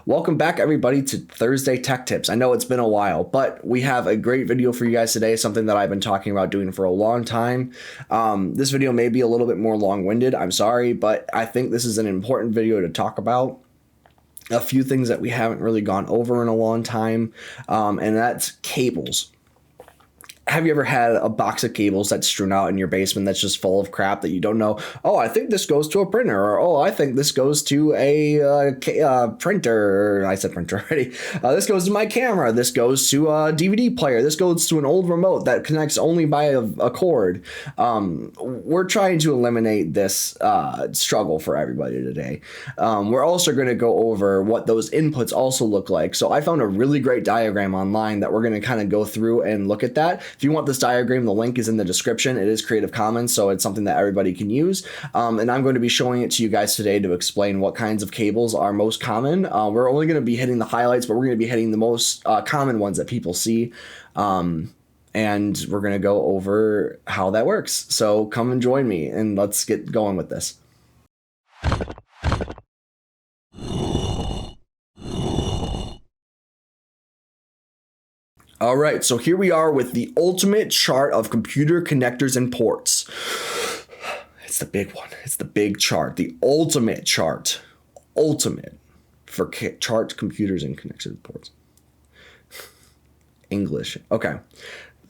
Welcome back, everybody, to Thursday Tech Tips. I know it's been a while, but we have a great video for you guys today, something that I've been talking about doing for a long time. This video may be a little bit more long-winded. I'm sorry, but I think this is an important video to talk about. A few things that we haven't really gone over in a long time, and that's cables. Have you ever had a box of cables that's strewn out in your basement that's just full of crap that you don't know? Oh, I think this goes to a printer, or oh, I think this goes to a printer. I said printer already. This goes to my camera. This goes to a DVD player. This goes to an old remote that connects only by a cord. We're trying to eliminate this struggle for everybody today. We're also going to go over what those inputs also look like. So I found a really great diagram online that we're going to kind of go through and look at that. If you want this diagram, the link is in the description. It is Creative Commons, so it's something that everybody can use. And I'm going to be showing it to you guys today to explain what kinds of cables are most common. We're only going to be hitting the highlights, but we're going to be hitting the most common ones that people see. And we're going to go over how that works. So come and join me, and let's get going with this. All right, so here we are with the ultimate chart of computer connectors and ports. It's the big one. It's the big chart, the ultimate chart. Ultimate for chart computers and connectors and ports. English. Okay.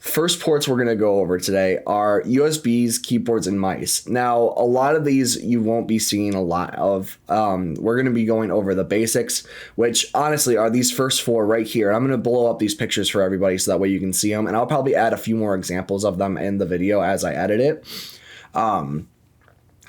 First ports we're going to go over today are USBs, keyboards, and mice. Now, a lot of these you won't be seeing a lot of. We're going to be going over the basics, which honestly are these first four right here. I'm going to blow up these pictures for everybody so that way you can see them, and I'll probably add a few more examples of them in the video as I edit it.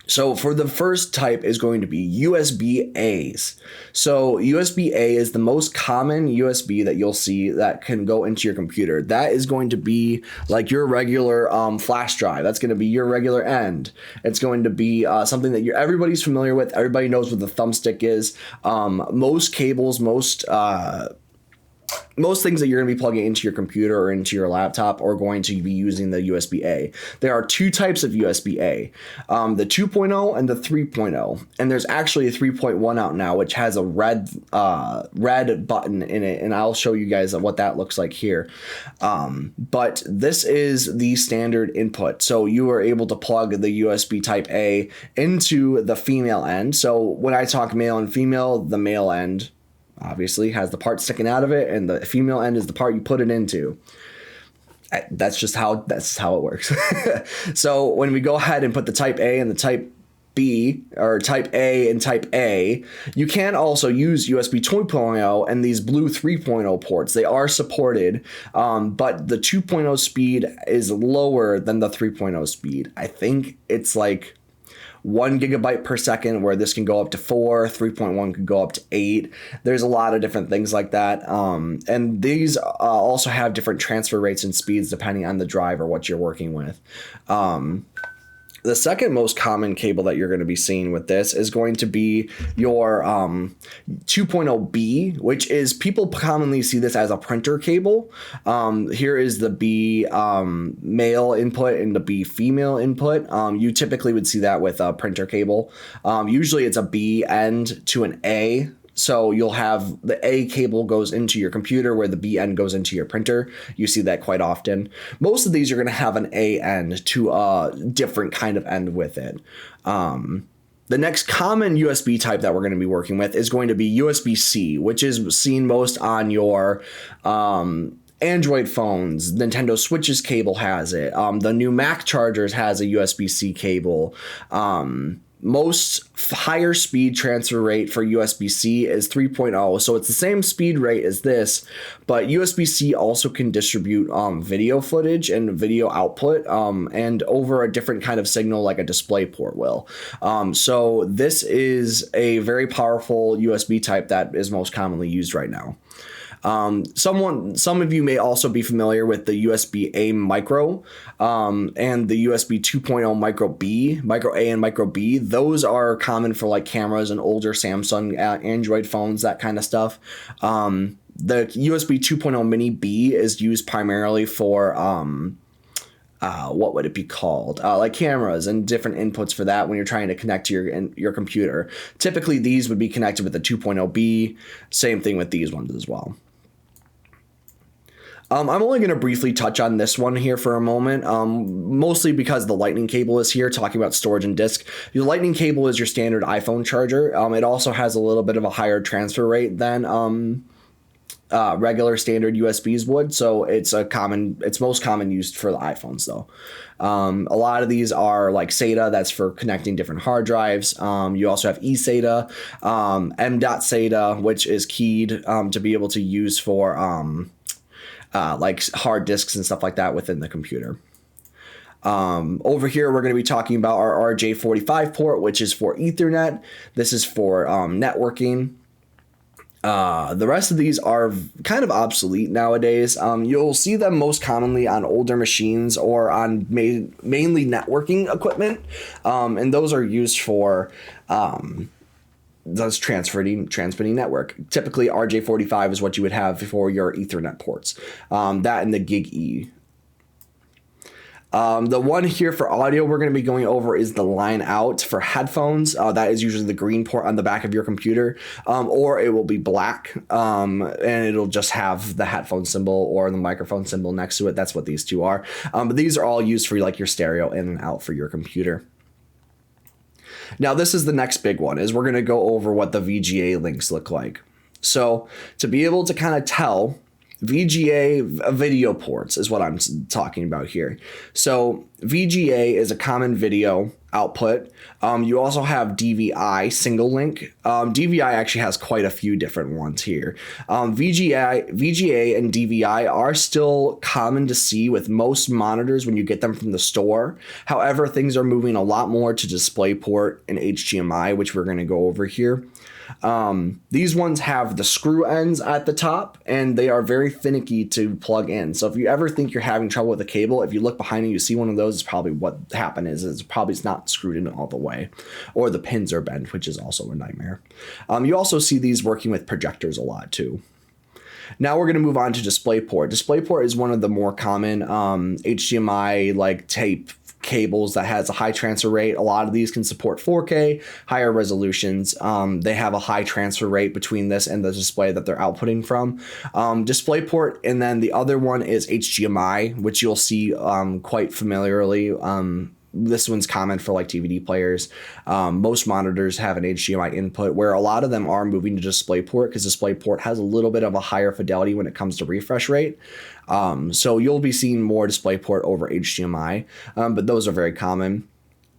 So for the first type is going to be USBAs. So USB-A is the most common USB that you'll see that can go into your computer. That is going to be like your regular flash drive. That's going to be your regular end. It's going to be something that everybody's familiar with. Everybody knows what the thumbstick is. Most cables, most things that you're going to be plugging into your computer or into your laptop are going to be using the USB-A. There are two types of USB-A, the 2.0 and the 3.0. And there's actually a 3.1 out now, which has a red button in it. And I'll show you guys what that looks like here. But this is the standard input. So you are able to plug the USB type A into the female end. So when I talk male and female, the male end obviously has the part sticking out of it, and the female end is the part you put it into. That's how it works. So when we go ahead and put the type A and the type B, or type A and type A, you can also use USB 2.0 and these blue 3.0 ports. They are supported, but the 2.0 speed is lower than the 3.0 speed. I think it's like 1 gigabyte per second, where this can go up to 4, 3.1 could go up to 8. There's a lot of different things like that. And these also have different transfer rates and speeds depending on the drive or what you're working with. The second most common cable that you're going to be seeing with this is going to be your 2.0B, which is, people commonly see this as a printer cable. Here is the B male input and the B female input. You typically would see that with a printer cable. Usually it's a B end to an A. So you'll have the A cable goes into your computer where the B end goes into your printer. You see that quite often. Most of these are going to have an A end to a different kind of end with it. The next common USB type that we're going to be working with is going to be USB-C, which is seen most on your Android phones. Nintendo Switch's cable has it. The new Mac chargers has a USB-C cable. Most higher speed transfer rate for USB-C is 3.0, so it's the same speed rate as this, but USB-C also can distribute video footage and video output and over a different kind of signal like a DisplayPort will. So this is a very powerful USB type that is most commonly used right now. Some of you may also be familiar with the USB-A micro and the USB 2.0 micro A and micro B. Those are common for like cameras and older Samsung Android phones, that kind of stuff. The USB 2.0 mini B is used primarily for what would it be called? Like cameras and different inputs for that when you're trying to connect to your computer. Typically, these would be connected with the 2.0B. Same thing with these ones as well. I'm only going to briefly touch on this one here for a moment, mostly because the lightning cable is here talking about storage and disk. The lightning cable is your standard iPhone charger. It also has a little bit of a higher transfer rate than regular standard USBs would. So it's most common used for the iPhones though. A lot of these are like SATA, that's for connecting different hard drives. You also have eSATA, M.SATA, which is keyed to be able to use for like hard disks and stuff like that within the computer. Over here, we're going to be talking about our RJ45 port, which is for Ethernet. This is for networking. The rest of these are kind of obsolete nowadays. You'll see them most commonly on older machines or on mainly networking equipment. And those are used for those transmitting network. Typically, RJ45 is what you would have for your Ethernet ports. That and the Gig E. The one here for audio we're going to be going over is the line out for headphones. That is usually the green port on the back of your computer, or it will be black, and it'll just have the headphone symbol or the microphone symbol next to it. That's what these two are. But these are all used for like your stereo in and out for your computer. Now, this is the next big one, is we're going to go over what the VGA links look like. So to be able to kind of tell, VGA video ports is what I'm talking about here. So VGA is a common video output. You also have DVI single link. DVI actually has quite a few different ones here. VGA and DVI are still common to see with most monitors when you get them from the store. However, things are moving a lot more to DisplayPort and HDMI, which we're going to go over here. These ones have the screw ends at the top, and they are very finicky to plug in. So if you ever think you're having trouble with a cable, if you look behind you, you see one of those, it's probably what happened is it's not screwed in all the way, or the pins are bent, which is also a nightmare. You also see these working with projectors a lot too. Now we're going to move on to DisplayPort. DisplayPort is one of the more common HDMI like tape cables that has a high transfer rate. A lot of these can support 4K, higher resolutions. They have a high transfer rate between this and the display that they're outputting from. DisplayPort, and then the other one is HDMI, which you'll see quite familiarly. This one's common for like DVD players. Most monitors have an HDMI input, where a lot of them are moving to DisplayPort because DisplayPort has a little bit of a higher fidelity when it comes to refresh rate. So you'll be seeing more DisplayPort over HDMI, but those are very common.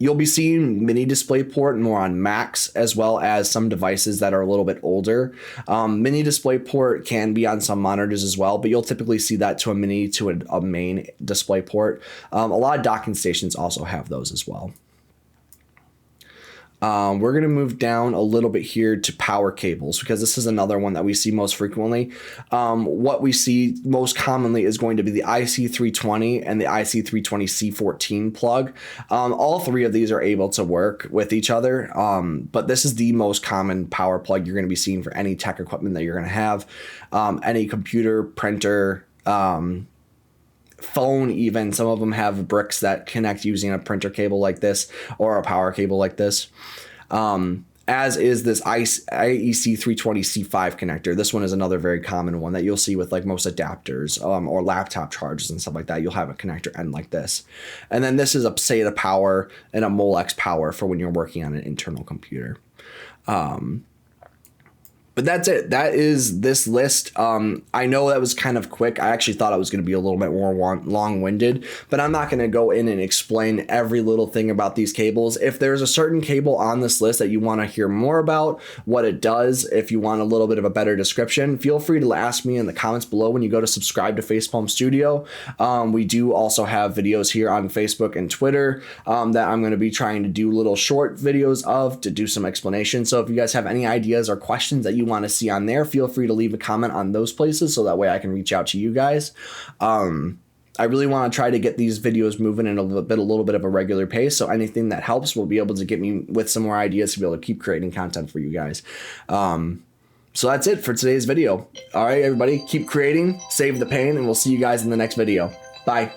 You'll be seeing mini DisplayPort more on Macs, as well as some devices that are a little bit older. Mini DisplayPort can be on some monitors as well, but you'll typically see that to a mini to a main DisplayPort. A lot of docking stations also have those as well. We're going to move down a little bit here to power cables, because this is another one that we see most frequently. What we see most commonly is going to be the IC320 and the IC320C14 plug. All three of these are able to work with each other, but this is the most common power plug you're going to be seeing for any tech equipment that you're going to have. Any computer, printer, phone even. Some of them have bricks that connect using a printer cable like this or a power cable like this. As is this IEC320C5 connector. This one is another very common one that you'll see with like most adapters or laptop chargers and stuff like that. You'll have a connector end like this. And then this is a SATA power and a Molex power for when you're working on an internal computer. But that's it. That is this list. I know that was kind of quick. I actually thought it was going to be a little bit more long-winded, but I'm not going to go in and explain every little thing about these cables. If there's a certain cable on this list that you want to hear more about, what it does, if you want a little bit of a better description, feel free to ask me in the comments below when you go to subscribe to Facepalm Studio. We do also have videos here on Facebook and Twitter that I'm going to be trying to do little short videos of to do some explanation. So if you guys have any ideas or questions that you want to see on there, feel free to leave a comment on those places so that way I can reach out to you guys. I really want to try to get these videos moving in a little bit of a regular pace, so anything that helps will be able to get me with some more ideas to be able to keep creating content for you guys. So that's it for today's video. All right, everybody, keep creating, save the pain, and we'll see you guys in the next video. Bye.